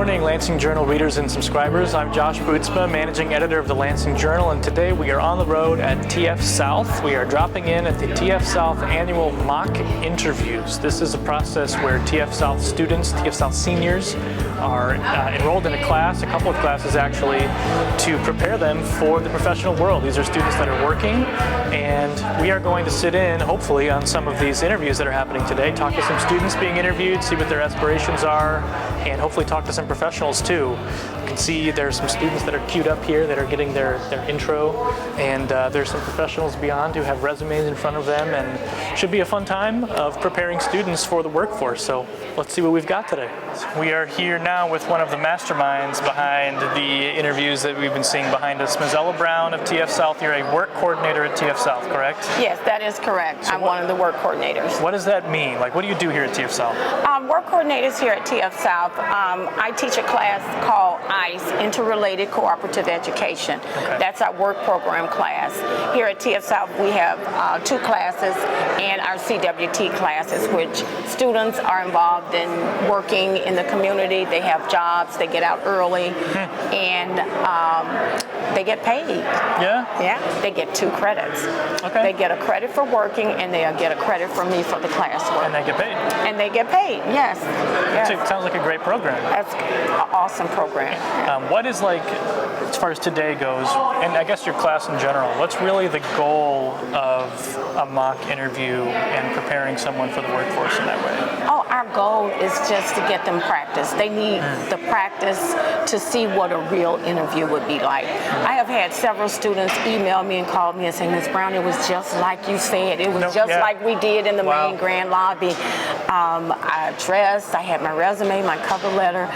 morning, Lansing Journal readers and subscribers. I'm Josh Bootsma, managing editor of the Lansing Journal, and today we are on the road at TF South. We are dropping in at the TF South annual mock interviews. This is a process where TF South students, TF South seniors, are enrolled in a class, a couple of classes actually, to prepare them for the professional world. These are students that are working, and we are going to sit in, hopefully, on some of these interviews that are happening today, talk to some students being interviewed, see what their aspirations are, and hopefully talk to some professionals too. You can see there's some students that are queued up here that are getting their intro, and there's some professionals beyond who have resumes in front of them, and should be a fun time of preparing students for the workforce. So let's see what we've got today. We are here now with one of the masterminds behind the interviews that we've been seeing behind us, Ms. Ella Brown of TF South. You're a work coordinator at TF South, correct? Yes, that is correct. So I'm one of the work coordinators. What does that mean? Like, what do you do here at TF South? Work coordinators here at TF South. I teach a class called ICE, Interrelated Cooperative Education. Okay. That's our work program class. Here at TF South, we have two classes and our CWT classes, which students are involved in working in the community. They have jobs, they get out early, and they get paid. Yeah? Yeah, they get 2 credits. Okay. They get a credit for working, and they get a credit from me for the classwork. And they get paid. And they get paid, yes. Yes. It sounds like a great program. That's an awesome program. What is, like, as far as today goes, and I guess your class in general, what's really the goal of a mock interview and preparing someone for the workforce in that way? Oh, our goal is just to get them practice. They need the practice to see what a real interview would be like. I have had several students email me and call me and say, Ms. Brown, it was just like you said. It was like we did in the main grand lobby. I dressed, I had my resume, my cover letter,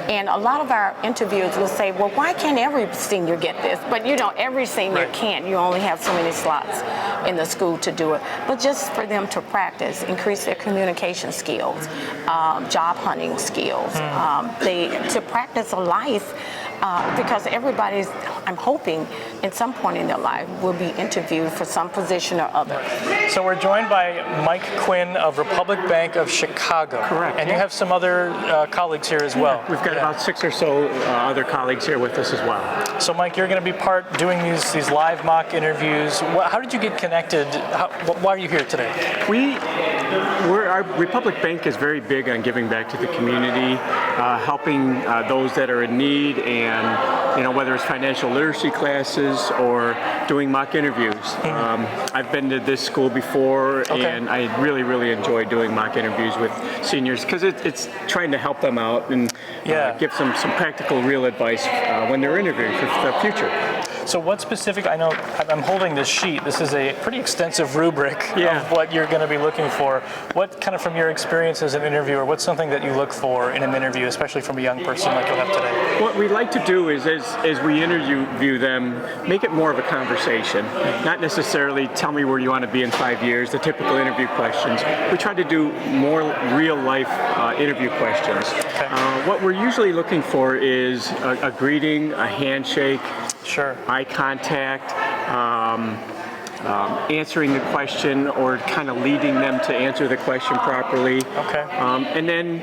and a lot of our interviewers will say, well, why can't every senior get this? But you know, every senior can't. You only have so many slots in the school to do it. But just for them to practice, increase their communication skills, job hunting skills, to practice a life, because everybody's, I'm hoping, at some point in their life will be interviewed for some position or other. So we're joined by Mike Quinn of Republic Bank of Chicago. Correct. And you have some other colleagues here as well. We've got about 6 or so other colleagues here with us as well. So Mike, you're going to be doing these live mock interviews. How did you get connected? Why are you here today? Our Republic Bank is very big on giving back to the community, helping those that are in need, and whether it's financial literacy classes or doing mock interviews. I've been to this school before, and I really, really enjoy doing mock interviews with seniors because it's trying to help them out and give some practical, real advice when they're interviewing for the future. So what specific, I know I'm holding this sheet, this is a pretty extensive rubric of what you're going to be looking for. What kind of, from your experience as an interviewer, what's something that you look for in an interview, especially from a young person like you'll have today? What we like to do is, as we interview them, make it more of a conversation, not necessarily tell me where you want to be in 5 years, the typical interview questions. We try to do more real-life interview questions. What we're usually looking for is a greeting, a handshake, eye contact, answering the question or kind of leading them to answer the question properly. And then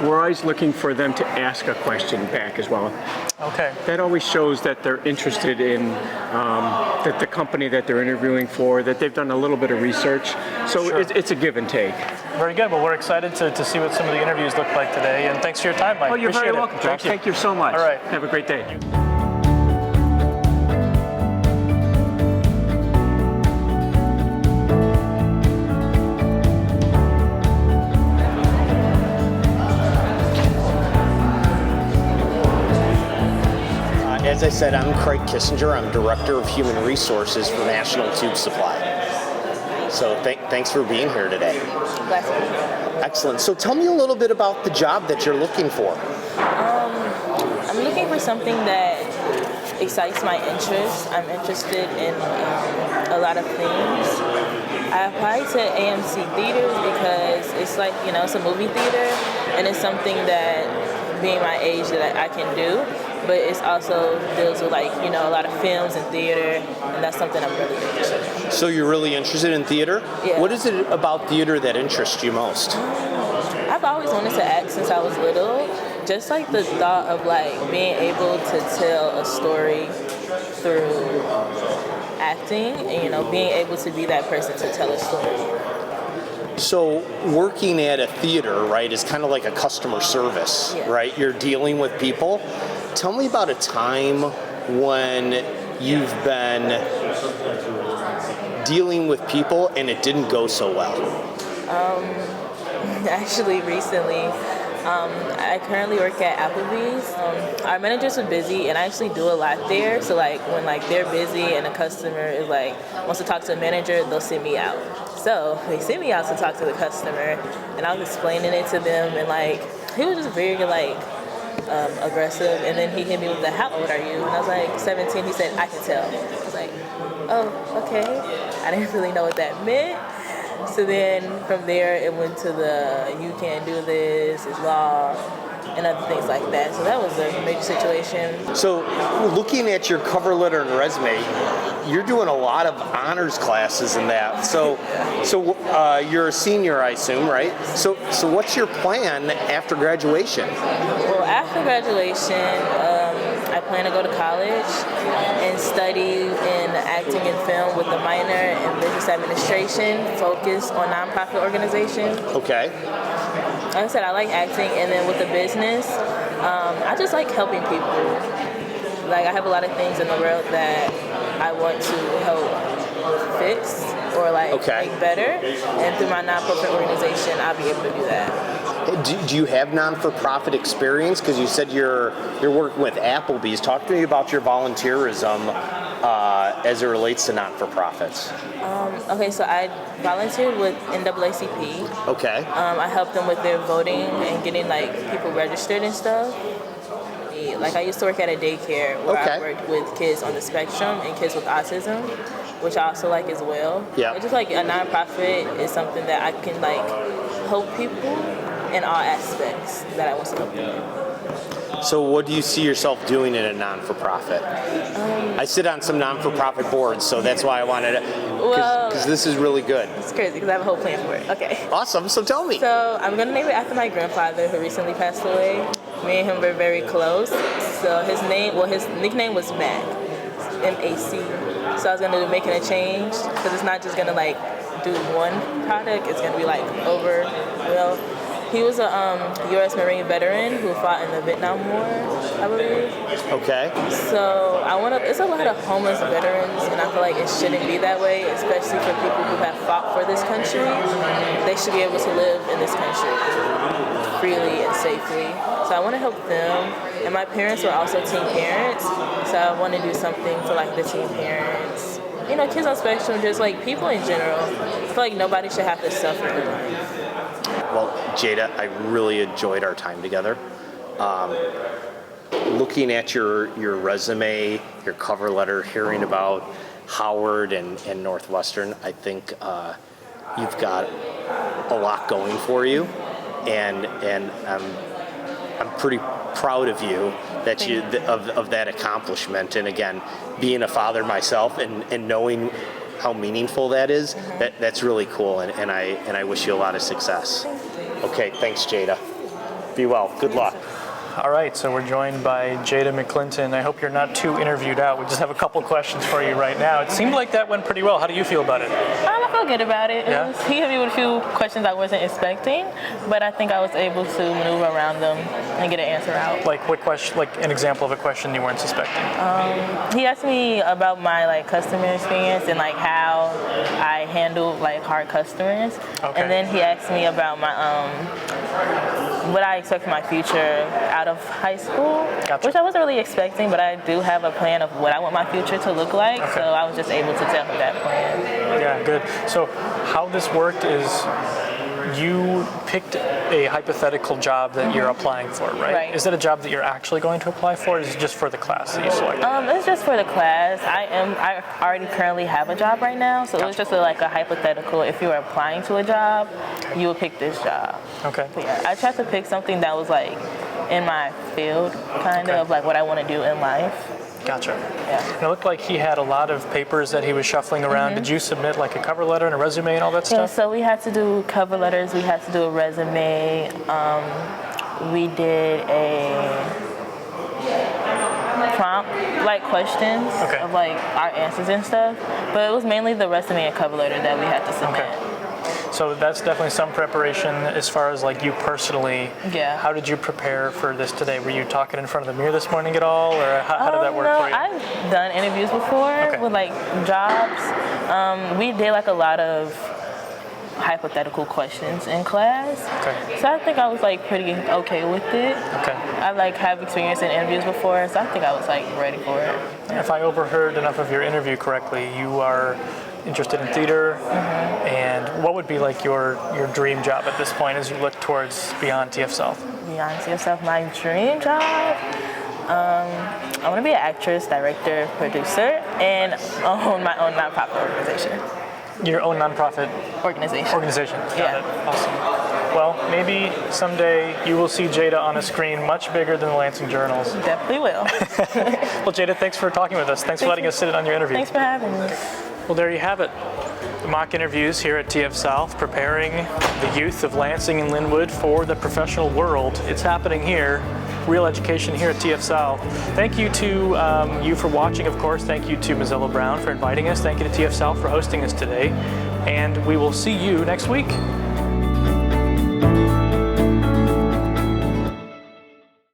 we're always looking for them to ask a question back as well. That always shows that they're interested in the company that they're interviewing for, that they've done a little bit of research. So it's a give and take. Very good. Well, we're excited to see what some of the interviews look like today. And thanks for your time, Mike. Oh, you're very welcome, Josh. Thank you so much. All right. Have a great day. As I said, I'm Craig Kissinger. I'm Director of Human Resources for National Tube Supply. So thanks for being here today. Excellent. So tell me a little bit about the job that you're looking for. I'm looking for something that excites my interest. I'm interested in a lot of things. I applied to AMC Theaters because it's like, it's a movie theater, and it's something that, being my age, that I can do. But it's also deals with a lot of films and theater, and that's something I'm really interested in. So you're really interested in theater? Yeah. What is it about theater that interests you most? I've always wanted to act since I was little, just like the thought of like being able to tell a story through acting, and you know, being able to be that person to tell a story. So working at a theater, right, is kind of like a customer service, Yeah. right? You're dealing with people. Tell me about a time when you've been dealing with people and it didn't go so well. Actually, recently, I currently work at Applebee's. Our managers are busy, and I actually do a lot there. So like when like they're busy and a customer is like wants to talk to a manager, they'll send me out. So they sent me out to talk to the customer, and I was explaining it to them, and like he was just very like aggressive, and then he hit me with the "How old are you?" And I was like 17. He said, "I can tell." I was like, "Oh, okay." I didn't really know what that meant. So then from there it went to the "you can't do this, it's law," and other things like that. So that was a major situation. So looking at your cover letter and resume, you're doing a lot of honors classes in that. So you're a senior, I assume, right? So what's your plan after graduation? Well, after graduation, I plan to go to college and study in acting and film with a minor in business administration, focused on nonprofit organizations. Okay. Like I said, I like acting, and then with the business, I just like helping people. Like I have a lot of things in the world that I want to help fix or like make better, and through my nonprofit organization, I'll be able to do that. Do you have non-for-profit experience? Because you said you're working with Applebee's. Talk to me about your volunteerism as it relates to non-for-profits. Okay, so I volunteered with NAACP. Okay. I helped them with their voting and getting like people registered and stuff. Like I used to work at a daycare where I worked with kids on the spectrum and kids with autism, which I also like as well. Yeah. It's just like a nonprofit is something that I can like help people in all aspects that I want to help them. So what do you see yourself doing in a non-for-profit? I sit on some non-for-profit boards, so that's why I wanted to, because this is really good. It's crazy because I have a whole plan for it. Okay. Awesome, so tell me. So I'm going to name it after my grandfather who recently passed away. Me and him were very close. So his nickname was Mac, M-A-C. So I was going to be making a change because it's not just going to like do one product, it's going to be like over, he was a U.S. Marine veteran who fought in the Vietnam War, I believe. Okay. So it's a lot of homeless veterans, and I feel like it shouldn't be that way, especially for people who have fought for this country. They should be able to live in this country freely and safely. So I want to help them. And my parents were also teen parents, so I want to do something for like the teen parents. You know, kids on spectrum, just like people in general. I feel like nobody should have to suffer in life. Well, Jada, I really enjoyed our time together. Looking at your resume, your cover letter, hearing about Howard and Northwestern, I think you've got a lot going for you, and I'm pretty proud of you that of that accomplishment. And again, being a father myself and knowing how meaningful that is, that's really cool, and I wish you a lot of success. Okay, thanks, Jada. Be well. Good luck. All right, so we're joined by Jada McClinton. I hope you're not too interviewed out. We just have a couple questions for you right now. It seemed like that went pretty well. How do you feel about it? I feel good about it. Yeah? He hit me with a few questions I wasn't expecting, but I think I was able to maneuver around them and get an answer out. Like what question? Like an example of a question you weren't suspecting? He asked me about my like customer experience and like how I handle like hard customers, and then he asked me about my what I expect for my future out of high school, which I wasn't really expecting, but I do have a plan of what I want my future to look like, so I was just able to tell him that plan. Yeah, good. So how this worked is you picked a hypothetical job that you're applying for, right? Right. Is it a job that you're actually going to apply for, or is it just for the class that you selected? It's just for the class. I already currently have a job right now, so it was just like a hypothetical. If you were applying to a job, you would pick this job. Okay. But yeah, I tried to pick something that was like in my field, kind of like what I want to do in life. Gotcha. Yeah. And it looked like he had a lot of papers that he was shuffling around. Did you submit like a cover letter and a resume and all that Yeah, stuff? so we had to do cover letters, we had to do a resume, we did a prompt like questions Okay. of like our answers and stuff, but it was mainly the resume and cover letter that we had to submit. Okay. So that's definitely some preparation as far as like you personally. Yeah. How did you prepare for this today? Were you talking in front of the mirror this morning at all, or how did that work No, for you? I've done interviews before Okay. with like jobs. We did like a lot of hypothetical questions in class. Okay. So I think I was like pretty okay with it. Okay. I like have experience in interviews before, so I think I was like ready for it. If I overheard enough of your interview correctly, you are interested in theater, and what would be like your dream job at this point as you look towards beyond TF South? Be honest with yourself, my dream job. I want to be an actress, director, producer, and own my own nonprofit organization. Your own nonprofit Organization. Got Yeah. it. Awesome. Well, maybe someday you will see Jada on a screen much bigger than the Lansing Journals. Definitely will. Well, Jada, thanks for talking with us. Thanks for letting us sit in on your interview. Thanks for having me. Well, there you have it. The mock interviews here at TF South, preparing the youth of Lansing and Linwood for the professional world. It's happening here. Real education here at TF South. Thank you to you for watching, of course. Thank you to Mozilla Brown for inviting us. Thank you to TF South for hosting us today. And we will see you next week.